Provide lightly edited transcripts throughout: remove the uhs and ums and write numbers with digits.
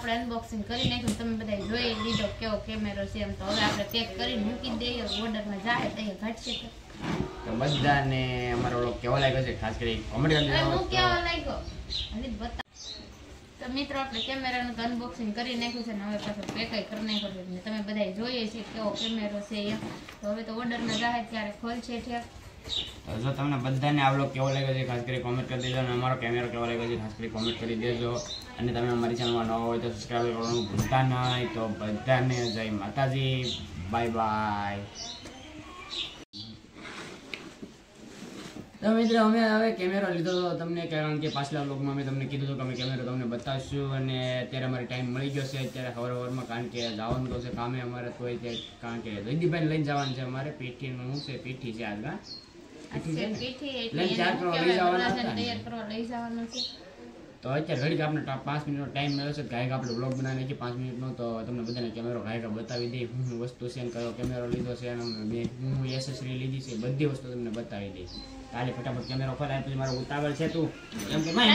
આપણે અનબોક્સિંગ કરી નાખ્યું, તમે બધા જોઈ લીધો કેવો કેમેરો છે એમ. તો હવે આપણે પેક કરીને મૂકી દઈએ, ઓર્ડરમાં જાય તો ઘટશે. તો બધાને અમારો વ્લોગ કેવો લાગ્યો છે ખાસ કરી કોમેન્ટ કરી દેજો. હું કેવો લાગ્યો અને બતા. તો મિત્રો આપણે કેમેરાનું અનબોક્સિંગ કરી નાખ્યું છે ને હવે પાછું પેક કરી નાખ્યું છે ને તમે બધા જોઈએ છે કેવો કેમેરો છે એમ. તો હવે તો ઓર્ડરમાં જાય ત્યારે ખોલશે ઠેક. જો તમને બધાને આ વ્લોગ કેવો લાગ્યો છે ખાસ કરી કોમેન્ટ કરી દેજો અને અમારો કેમેરો કેવો લાગ્યો છે ખાસ કરી કોમેન્ટ કરી દેજો. અને તમે અમારી ચેનલમાં નવા હોય તો સબસ્ક્રાઇબ કરવાનું ભૂલતા નહીં. તો બધાને જય માતાજી, બાય બાય. તો મિત્રો અમે હવે કેમેરો લીધો હતો તમને, કારણ કે પાછલા વ્લોગમાં અમે તમને કીધું હતું કે અમે કેમેરો તમને બતાવશું. અને અત્યારે અમારે ટાઈમ મળી ગયો છે અત્યારે સવારમાં, કારણ કે જવાનું તો છે કામે અમારે તો અત્યારે, કારણ કે જયદીપભાઈને લઈને જવાનું છે અમારે. પીઠીનું શું છે, પીઠી છે આજના તો અત્યારે ઘડીક આપણે 5 મિનિટનો ટાઈમ મળ્યો છે. ગાયક આપણે વ્લોગ બનાવી નાખીએ 5 મિનિટનો. તો તમને બધાને કેમેરો ગાયક બતાવી દઈએ, હું વસ્તુ છે અને કયો કેમેરો લીધો છે અને હું એસેસરી લીધી છે, બધી વસ્તુ તમને બતાવી દઈશ. કાલે ફટાફટ કેમેરો ખોલાય પછી મારો ઉતાવળ છે. તું એમ કે માં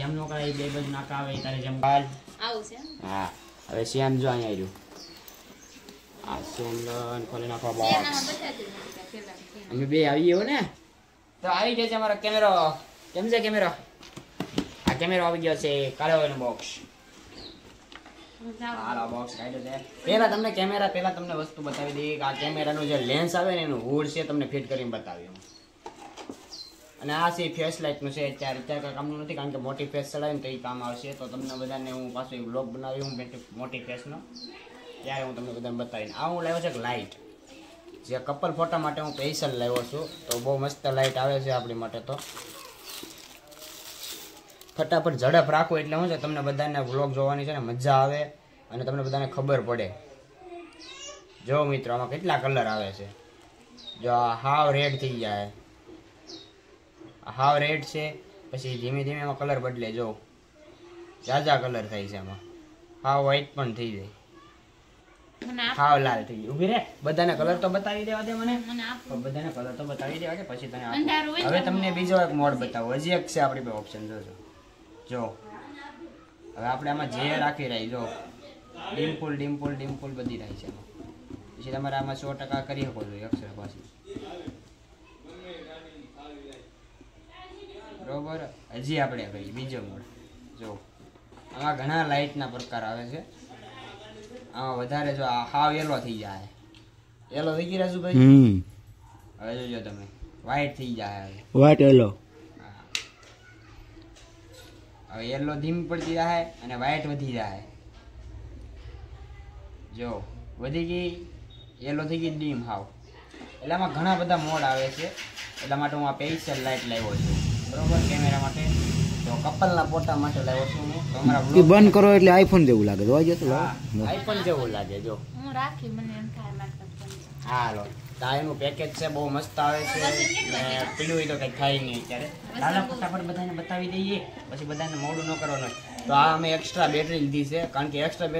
એમ નો કરાય, બે બાજુ નાકા આવે તારે જેમ બાલ આવું છે. હા હવે શ્યામ જો અહીંયા આવ્યું. આ સોમલન ખોલી નાખો બોક્સ. અમે બે આવીએ હો ને. તો આવી ગયો છે અમારો કેમેરો. કેમ છે કેમેરો? આ કેમેરો આવી ગયો છે, કાળો એનો બોક્સ. હાલો બોક્સ કાઢ્યો છે. પહેલા તમને વસ્તુ બતાવી દઈએ કે આ કેમેરાનો જે લેન્સ આવે ને એનું હુડ છે, તમને ફિટ કરીને બતાવ્યું. અને આ છે ફેસ લાઇટનું છે. અત્યારે કઈ કામનું નથી, કારણ કે મોટી ફેસ ચડાવીને તો એ કામ આવશે. તો તમને બધાને હું પાછો એક વ્લોગ બનાવી હું મોટી ફેસનો, ત્યારે હું તમને બધાને બતાવીને. આ હું લાવ્યો છે લાઇટ, જે કપલ ફોટા માટે હું સ્પેશિયલ લાવ્યો છું. તો બહુ મસ્ત લાઇટ આવે છે આપણી માટે. તો ફટાફટ ઝડપ રાખો એટલે શું છે, તમને બધાને વ્લોગ જોવાની છે ને મજા આવે અને તમને બધાને ખબર પડે. જો મિત્રો આમાં કેટલા કલર આવે છે. જો આ હાવ રેડ થઈ જાય, હાવ રેડ છે. પછી ધીમે ધીમે એમાં કલર બદલે. જો જાજા કલર થાય છે એમાં. હાવ વ્હાઈટ પણ થઈ જાય, હાવ લાલ થઈ જાય. ઉભી રે, બધાને કલર તો બતાવી દેવા દે મને. બધાને કલર તો બતાવી દેવા દે પછી તને. હવે તમને બીજો એક મોડ બતાવો. હજી એક છે આપણી પાસે ઓપ્શન. જો હવે આપણે આમાં જે રાખી રહી, જો ડિમ્પલ બધી રહી છે. પછી તમારે આમાં 100% કરી શકો છો અક્ષર પાછી. બરોબર. હજી આપણે કરીએ બીજો મોડ. જો આમાં ઘણા લાઇટના પ્રકાર આવે છે. આમાં વધારે જો હાવ યલો થઈ જાય. યલો થઈ ગઈ રાજુભાઈ? હવે જોજો તમે, વ્હાઈટ થઈ જાય. White yellow. હવે યલો ધીમી પડતી જાય અને વ્હાઈટ વધી જાય. જો વધી ગઈ, યલો થઈ ગઈ ડીમ હાવ. એટલે આમાં ઘણા બધા મોડ આવે છે. એટલા માટે હું આ સ્પેશિયલ લાઇટ લાવ્યો છું, બરોબર, કેમેરા માટે. તો કપલના ફોટા માટે લાવ્યો છું હું. તો અમારા બ્લોગ બંધ કરો એટલે આઈફોન જેવું લાગે. તો આઈફોન જેવું લાગે. જો હું રાખી મને એમ થાય માત્ર. હાલો, આ એનું પેકેજ છે, બહુ મસ્ત આવે છે. પીલું હોય તો કઈ થાય નહીં અત્યારે. હાલો ફટાફટ બધાને બતાવી દઈએ, પછી બધાને મોડું ન કરવાનું. તો આ અમે એક્સ્ટ્રા બેટરી લીધી છે, કારણ કે એક્સ્ટ્રા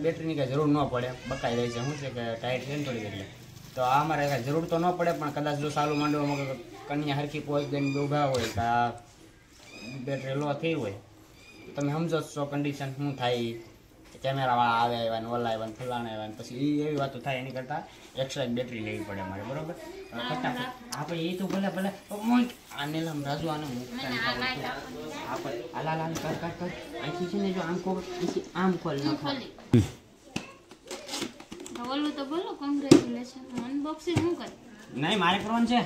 બેટરીની કઈ જરૂર ન પડે. બકાઈ રહી છે શું છે કે ટાઈટ છે ને થોડી એટલે. તો આ અમારે કઈ જરૂર તો ન પડે, પણ કદાચ જો સાલું માંડવામાં કન્યા હરખી પોચ દઈને ઊભા હોય કે આ બેટરી લો થઈ હોય, તમે સમજો છો કન્ડિશન શું થાય. કેમેરાવાળા આવે આવ્યા ને ઓલા આવ્યા ને ફલાણા આવ્યા ને પછી એવી વાતો થાય. એની કરતાં એક્સ્ટ્રા બેટરી લેવી પડે અમારે, બરોબર. ફટાફટ આપણે એ તો ભલે આને લમ રાજુ આને હાલ કર અહીંથી છે ને જો આમ ખોલ, આમ ખોલ ન ખોલ. બોલું તો બોલો, કોંગ્રેચ્યુલેશન. અનબોક્સિંગ હું કરી? નહીં, મારે કરવાનું છે.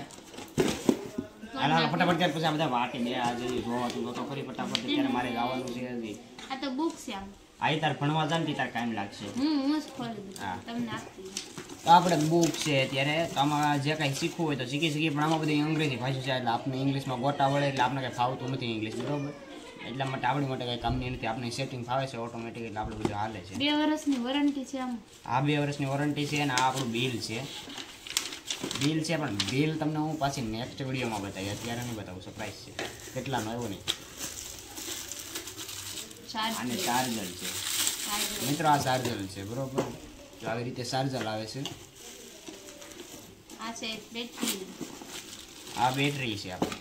હાલ ફટાફટ ત્યારે પછી બધા વાટી બે આજે જોવા તું તો ફરી ફટાફટ ત્યારે મારે જવાનું છે. આ તો બુક છે. આ તાર ભણવા જાય ને તાર ટાઈમ લાગશે. હા, તમને આપતી. તો આપણે બુક છે અત્યારે. તો આમાં જે કાંઈ શીખવું હોય તો શીખી પણ આમાં બધી અંગ્રેજી ભાષા છે, એટલે આપણે ઇંગ્લિશમાં ગોટા વળે એટલે આપણે કંઈ ફાવતું નથી ઇંગ્લિશ, બરોબર. એટલા માટે આપણી માટે કંઈ કામની નથી. આપણે સેટિંગ ફાવે છે ઓટોમેટિક, એટલે આપણે બધું હાલે છે. 2 વર્ષની વોરંટી છે આમ. આ 2 વર્ષની વોરંટી છે અને આ આપણું બિલ છે. પણ બિલ તમને હું પાછી નેક્સ્ટ વિડીયોમાં બતાવી, અત્યારે નહીં બતાવું. સરપ્રાઈઝ છે. કેટલાનો આવ્યો નહીં. અને ચાર્જર છે મિત્રો, આ ચાર્જર છે, બરોબર. તો આવી રીતે ચાર્જર આવે છે. આ બેટરી છે આપણે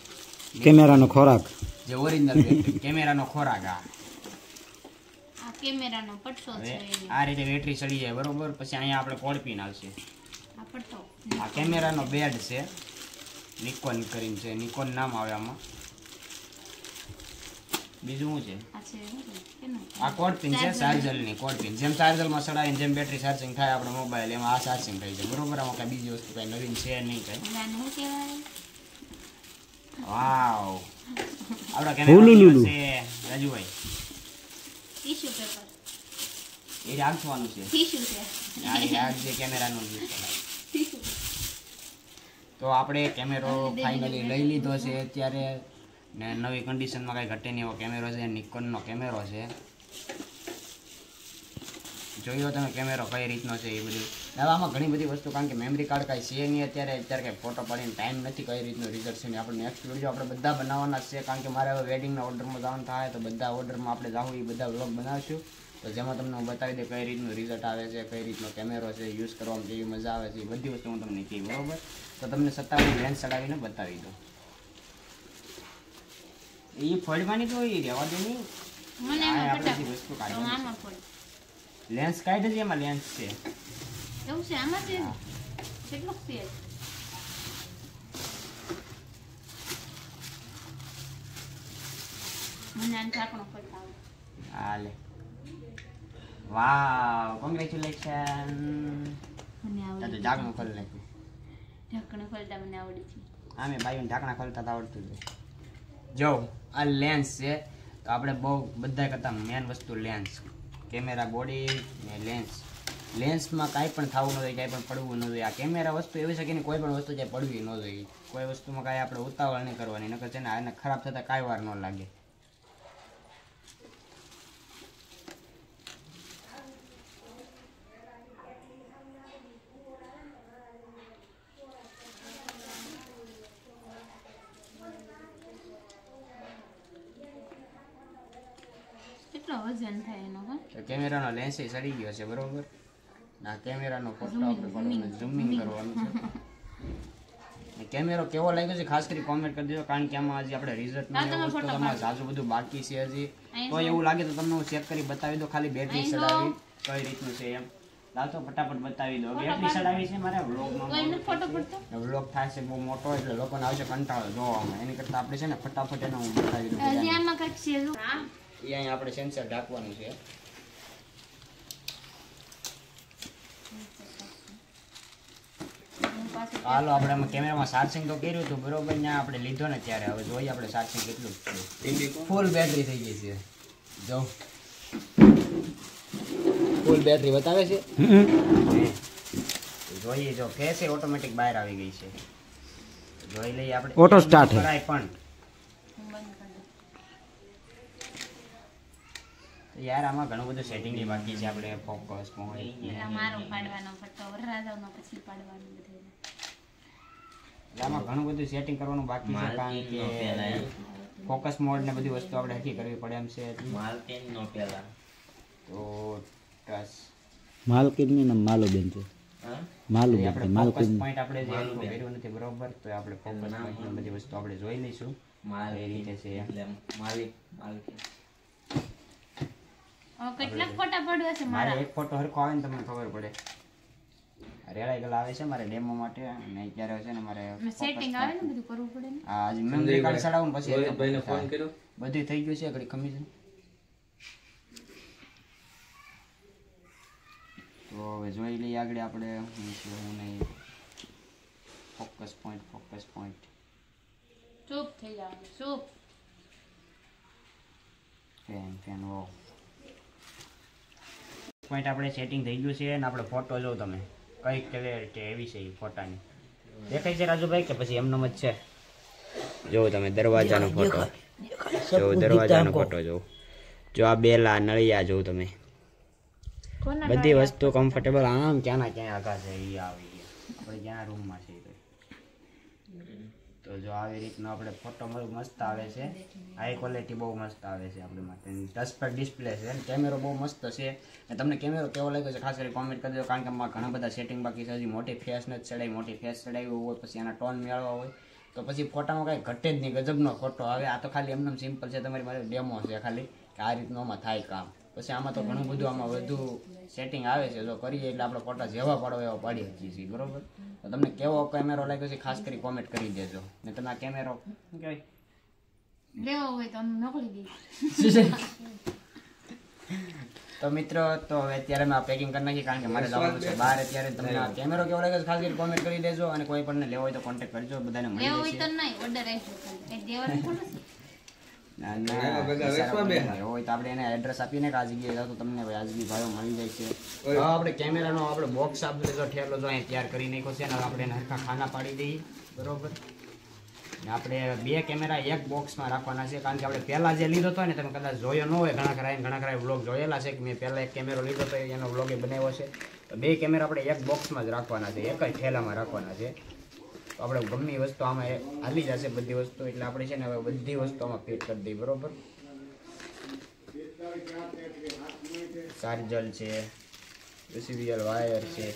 કેમેરાનો ખોરાક, જે ઓરિજિનલ બેટરી કેમેરાનો ખોરાક. આ કેમેરાનો પટ્ટો છે હવે આ રીતે બેટરી ચડી જાય બરોબર. પછી અહીંયા આપણે કોડ પિન આવશે. આ પટ્ટો આ કેમેરાનો બેડ છે, નિકોન કરીને છે, નિકોન નામ આવે આમાં. બીજું શું છે? આ છે કેનો આ કોડ પિન છે, ચાર્જરની કોડ પિન. જેમ ચાર્જરમાં સડાવીને જેમ બેટરી ચાર્જિંગ થાય આપણો મોબાઈલ, એમાં આ ચાર્જિંગ થઈ જાય બરોબર. આમાં કાંઈ બીજી વસ્તુ કાંઈ નવીન છે નહીં કાંઈ. આને શું કહેવાય? વાવ, આપણા કેમેરા છે રાજુભાઈ. ટીશ્યુ પેપર, એ રાખવાનું છે. ટીશ્યુ છે, આ જે કેમેરાનો યુઝ કરાય. તો આપણે કેમેરો ફાઇનલી લઈ લીધો છે અત્યારે, ને નવી કન્ડિશનમાં કાંઈ ઘટે નહીં એવો કેમેરો છે. નિકોનનો કેમેરો છે. જોઈ લો તમે કેમેરો કઈ રીતનો છે એ બધું. હવે આમાં ઘણી બધી વસ્તુ, કારણ કે મેમરી કાર્ડ કાંઈ છે નહીં અત્યારે કંઈ ફોટો પાડીને ટાઈમ નથી કઈ રીતનું રિઝલ્ટ છે ને. આપણે નેક્સ્ટ વિડીયો આપણે બધા બનાવવાના છે, કારણ કે મારે હવે વેડિંગના ઓર્ડરમાં જવાનું થાય તો બધા ઓર્ડરમાં આપણે જાવું એ બધા વ્લોગ બનાવશું. તો જેમાં તમને હું બતાવી દઉં કઈ રીતનું રિઝલ્ટ આવે છે, કઈ રીતનો કેમેરો છે, યુઝ કરવામાં કેવી મજા આવે છે, એ બધી વસ્તુ હું તમને કહી બરોબર. તો તમને સત્તાવીસ લેન્સ ચડાવીને બતાવી દઉં. એ ફોડવાની તો એ રહેવા દે નહીં. મને આ એમાં આપણે જે ફટાફટ વસ્તુ તો કાઢવાની આમાં ફોડ છે. લેન્સ કાઢે છે, એમાં લેન્સ છે. એવું છે આમાં છે કેટલું છે? મને આને ઢાંકણો ખોલતા આવડે. હાલે. વાવ, કોંગ્રેચ્યુલેશન. મને તો આવડે ઢાંકણું ખોલી નાખ્યું. ઢાંકણો ખોલતા મને આવડે છે. આમે ભાઈઓને ઢાંકણા ખોલતા તો આવડતું જ હોય. જો આ લેન્સ છે, તો આપણે બહુ બધા કરતા મેન વસ્તુ લેન્સ. કેમેરા બોડી ને લેન્સ. લેન્સમાં કાંઈ પણ થવું ન જોઈએ, કાંઈ પણ પડવું ન જોઈએ. આ કેમેરા વસ્તુ એવી છે કે કોઈ પણ વસ્તુ જે પડવી ન જોઈએ. કોઈ વસ્તુમાં કાંઈ આપણે ઉતાવળ નહીં કરવાની, નકર છે ને આને ખરાબ થતાં કાંઈ વાર ન લાગે. કેટલો વજન થાય એનો? હા, તો કેમેરાનો લેન્સ સડી ગયો છે બરોબર. આ કેમેરાનો ફોટો આપણે પડવાનો ઝૂમિંગ કરવાનું છે. ને કેમેરો કેવો લાગ્યો છે ખાસ કરી કોમેન્ટ કરી દેજો, કારણ કે આમાં હજી આપણે રિઝલ્ટ હા, તમે નહીં ફોટો તમારે જાજુ બધું બાકી છે હજી. અહીં તો એવું લાગે તો તમને હું ચેક કરી બતાવી દો, ખાલી બેટરી અહીં ચડાવી કઈ રીતનું છે એમ. લાવ તો ફટાફટ બતાવી દો. બેટરી ચડાવી છે મારે વ્લોગમાં. કોઈ નથી ફોટો પડતો? વ્લોગ થાય છે બહુ મોટો, એટલે લોકોને આવશે કંટાળો જોવામાં. એની કરતાં આપણે છે ને ફટાફટ એને હું બતાવી દઉં. હજી આમાં કંઈક છે જો. હા, એ અહીંયા આપણે સેન્સર ઢાંકવાનું છે. હું પાછું હાલો, આપણે આમાં કેમેરામાં ચાર્જિંગ તો કર્યું હતું બરોબર. ત્યાં આપણે લીધો ને ત્યારે હવે જોઈએ આપણે ચાર્જિંગ કેટલું છે. ફૂલ બેટરી થઈ ગઈ છે. જો ફૂલ બેટરી બતાવે છે. જોઈએ, જો ફેસ ઓટોમેટિક બહાર આવી ગઈ છે. જોઈ લઈએ આપણે. Auto start છે. કરાય પણ હું બંધ કરી દઉં. યાર આમાં ઘણું બધું સેટિંગ બાકી છે. આપણે ફોકસ પેલા મારો પાડવાનો પટ્ટો, વરરાજાનો પછી પાડવાનો બધું. આમાં ઘણું બધું સેટિંગ કરવાનું બાકી છે, કારણ કે ફોકસ મોડ ને બધી વસ્તુ આપણે હકી કરવી પડે એમ છે. તો બસ માલકીનની નામ માલુબેન છે. માલુબેન છે, આપણે ફોકસ માલકીન. પોઈન્ટ આપણે જે કર્યું નથી બરોબર, તો આપણે ફોકસ પોઈન્ટ ને બધી વસ્તુ આપણે જોઈ લઈશું એ રીતે છે. હવે કેટલાક ફોટા પડવા છે મારે મારા? એક ફોટો હરખો આવે ને તમને ખબર પડે. રેડાઈ ગયેલા આવે છે મારે ડેમો માટે, અને અત્યારે છે ને મારે સેટિંગ આવે ને બધું કરવું પડે ને. આ મેમરી કાર્ડ ચડાવું ને પછી બધું થઈ ગયું છે. ઘડી ખમી છે. તો હવે જોઈ લઈએ આગળ આપણે હું છે હું નહીં. ફોકસ પોઈન્ટ ચૂપ થઈ જવાનું, ચૂપ. ફેન વો પોઈન્ટ આપણે સેટિંગ થઈ ગયું છે. અને આપણે ફોટો જો તમે કઈ ક્લિયરિટી એવી છે એ ફોટાની દેખાય છે રાજુભાઈ, કે પછી એમનો જ છે? જોવો તમે દરવાજાનો ફોટો, જો દરવાજાનો ફોટો જો આ બેલા નળિયા જો તમે કોના બધી વસ્તુ કમ્ફર્ટેબલ. આમ ક્યાંના ક્યાં આગા છે એ આવી ગયા આપણે ક્યાં રૂમમાં છે તો જો આવી રીતનો આપણે ફોટો મસ્ત આવે છે. હાઈ ક્વોલિટી બહુ મસ્ત આવે છે આપણે માટે. ટચ પર ડિસ્પ્લે છે, કેમેરો બહુ મસ્ત છે. અને તમને કેમેરો કેવો લાગ્યો છે ખાસ કરી કોમેન્ટ કરી દો, કારણ કે આમાં ઘણા બધા સેટિંગ બાકી છે. હજી મોટી ફેસ નથી ચડાવી, મોટી ફેસ ચડાવી હોય પછી એના ટોન મેળવવા હોય તો પછી ફોટામાં કાંઈ ઘટે જ નહીં, ગજબનો ફોટો આવે. આ તો ખાલી એમને સિમ્પલ છે, તમારી મારે ડેમો છે ખાલી કે આ રીતનું આમાં થાય કામ. પછી આમાં તો ઘણું બધું આમાં વધુ સેટિંગ આવે છે. જો કરીએ એટલે આપણે ફોટા જેવા પાડો એવા પાડી શકીએ છીએ, બરોબર. તો તમને કેવો કેમેરો લાગ્યો છે ખાસ કરી કોમેન્ટ કરી દેજો. ને તમે આ કેમેરો શું કહેવાય લેવો હોય તો મોકલી દઈએ. તો મિત્રો તો હવે અત્યારે મેં આ પેકિંગ કરી નાખી, કારણ કે મારે જવાનું છે બહાર. અત્યારે તમને આ કેમેરો કેવો લાગે છે ખાસ કરી કોમેન્ટ કરી દેજો, અને કોઈ પણ લેવો હોય તો કોન્ટેક્ટ કરજો, બધાને મળી લેવો હોય જશે. તો નહીં, ઓર્ડર આપજો ખાલી. કઈ દેવાનું થોડું છે. ના ના લેવો હોય તો આપણે એને એડ્રેસ આપીને કે આ જગ્યાએ જાવ તો તમને વાજબી ભાવ મળી જાય છે. હવે આપણે કેમેરાનો આપણે બોક્સ આપણે જો ઠેલો જો અહીં તૈયાર કરી નાખ્યો છે, અને હવે આપણે એને હરખા ખાના પાડી દઈએ, બરોબર. ને આપણે 2 કેમેરા એક બોક્સમાં રાખવાના છે, કારણ કે આપણે પહેલા જે લીધો હતો ને તમે કદાચ જોયો ન હોય, ઘણા ખરા વ્લોગ જોયેલા છે કે મેં પહેલા એક કેમેરો લીધો હતો એનો વ્લોગ એ બનાવ્યો છે. તો 2 કેમેરા આપણે એક બોક્સમાં જ રાખવાના છે, એક જ ઠેલામાં રાખવાના છે. તો આપણે ગમે વસ્તુ આમાં હાલી જશે બધી વસ્તુ, એટલે આપણે છે ને હવે બધી વસ્તુ આમાં ફિટ કરી દઈએ, બરોબર. ચાર્જર છે, યુએસબી વાયર છે.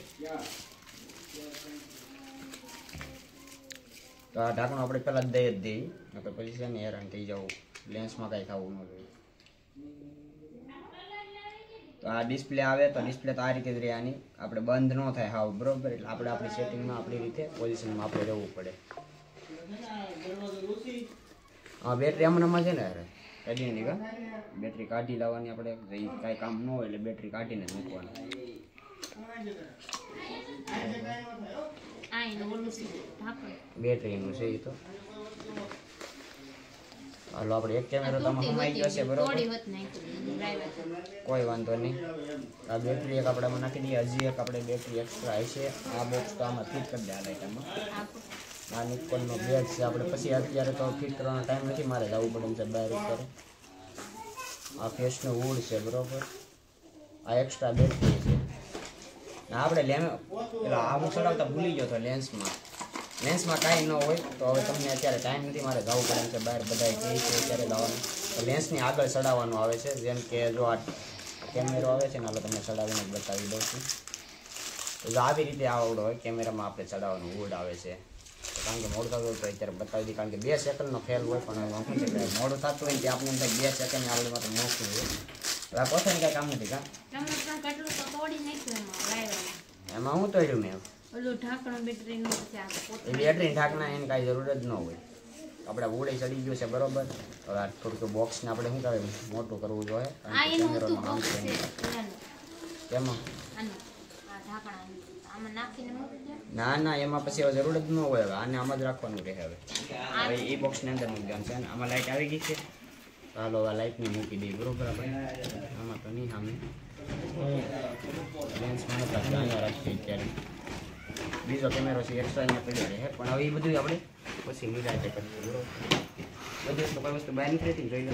તો આ ઢાંકણું આપણે પહેલાં જ દઈ જ દઈએ, નકર પછી છે ને હેરાન થઈ જવું, લેન્સમાં કાંઈ થવું ન જોઈએ. તો આ ડિસ્પ્લે આવે તો ડિસ્પ્લે તો આ રીતે જ રહે, આની આપણે બંધ ન થાય હાવ, બરોબર. એટલે આપણે આપણી સેટિંગમાં આપણી રીતે પોઝિશનમાં આપણે રહેવું પડે. હા બેટરી આમાં છે ને યાર કાઢી નથી કા, બેટરી કાઢી લાવવાની આપણે, કાંઈ કામ ન હોય એટલે બેટરી કાઢીને જ મૂકવાની. બેટરીનું છે એ તો. હાલો આપણે એક કેમેરો તો આમાં સમાઈ ગયો છે, બરોબર. કોઈ વાંધો નહીં. આ બેટરી એક આપણે આમાં નાખી દઈએ, હજી એક આપણે બેટરી એક્સ્ટ્રા હશે. આ બોક્સ તો આમાં ફિટ કરી દે આ લાઈટમાં. આ નિકોનનો બેગ છે, આપણે પછી અત્યારે તો ફિટ કરવાનો ટાઈમ નથી, મારે જવું પડે છે બહાર ઉપર. આ ફેસનું વુડ છે, બરોબર. આ એક્સ્ટ્રા બેટરી છે. આપણે પેલા આવું ચડાવતા ભૂલી ગયો તો લેન્સમાં કાંઈ ન હોય. તો હવે તમને અત્યારે ટાઈમ નથી, મારે જવું પડે છે બહાર, બધા કહે છે અત્યારે જવાનું. તો લેન્સની આગળ ચડાવવાનું આવે છે, જેમ કે જો આ કેમેરો આવે છે ને, હાલો તમને ચડાવીને જ બતાવી દઉં છું. તો જો આવી રીતે આવડો હોય કેમેરામાં આપણે ચડાવવાનું વુડ આવે છે. કારણ કે મોડું થતું હોય તો અત્યારે બતાવી દઈએ, કારણ કે 2 સેકન્ડનો ફેલ હોય, પણ શું છે કે મોડું થતું હોય ને આપણે એમ થાય 2 સેકન્ડ આવડમાં તો મોકલું હોય. હવે પોતાને કાંઈ કામ નથી કા, એમાં હું તોડ્યું મેં બેટરીને ઢાંકણા એની કાંઈ જરૂર જ ન હોય. આપણે ઉડે ચડી ગયું છે, બરોબર. હવે આ થોડુંક બોક્સને આપણે શું કહેવાય મોટું કરવું જોઈએ, કેમેરાનું કામ છે એમાં. ના ના એમાં પછી હવે જરૂર જ ન હોય, હવે આને આમાં જ રાખવાનું રહે. હવે એ બોક્સની અંદર મૂકી દેવાનું છે. આમાં લાઇટ આવી ગઈ છે, ચાલો હવે લાઇટને મૂકી દઈએ, બરોબર. આપણે આમાં તો નહીં સામે લેન્સમાં અહીંયા રાખીએ અત્યારે. બીજો કેમેરો છે એક્સ્ટ્રા અહીંયા પડ્યો રહે, પણ હવે એ બધું આપણે પછી નિરાતે કરીશું, બરોબર. બધી વસ્તુ કોઈ વસ્તુ બહાર નીકળેથી જોઈ લો.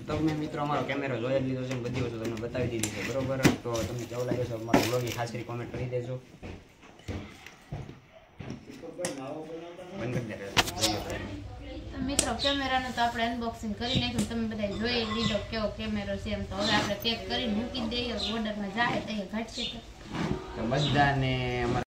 તમે મિત્રો અમારો કેમેરો જોઈ જ લીધો છે, બધી વસ્તુ તમને બતાવી દીધી છે, બરોબર. તો તમને કેવું લાગે છે અમારો વ્લોગ ખાસ કરી કોમેન્ટ કરી દેજો. મિત્રો કેમેરાનું તો આપણે અનબોક્સિંગ કરી નાખ્યું, તમે બધા જોઈ લીધો કેવો કેમેરો છે એમ. તો હવે આપણે પેક કરીને મૂકી દઈએ, ઓર્ડરમાં જાય તો એ ઘટશે તો બધાને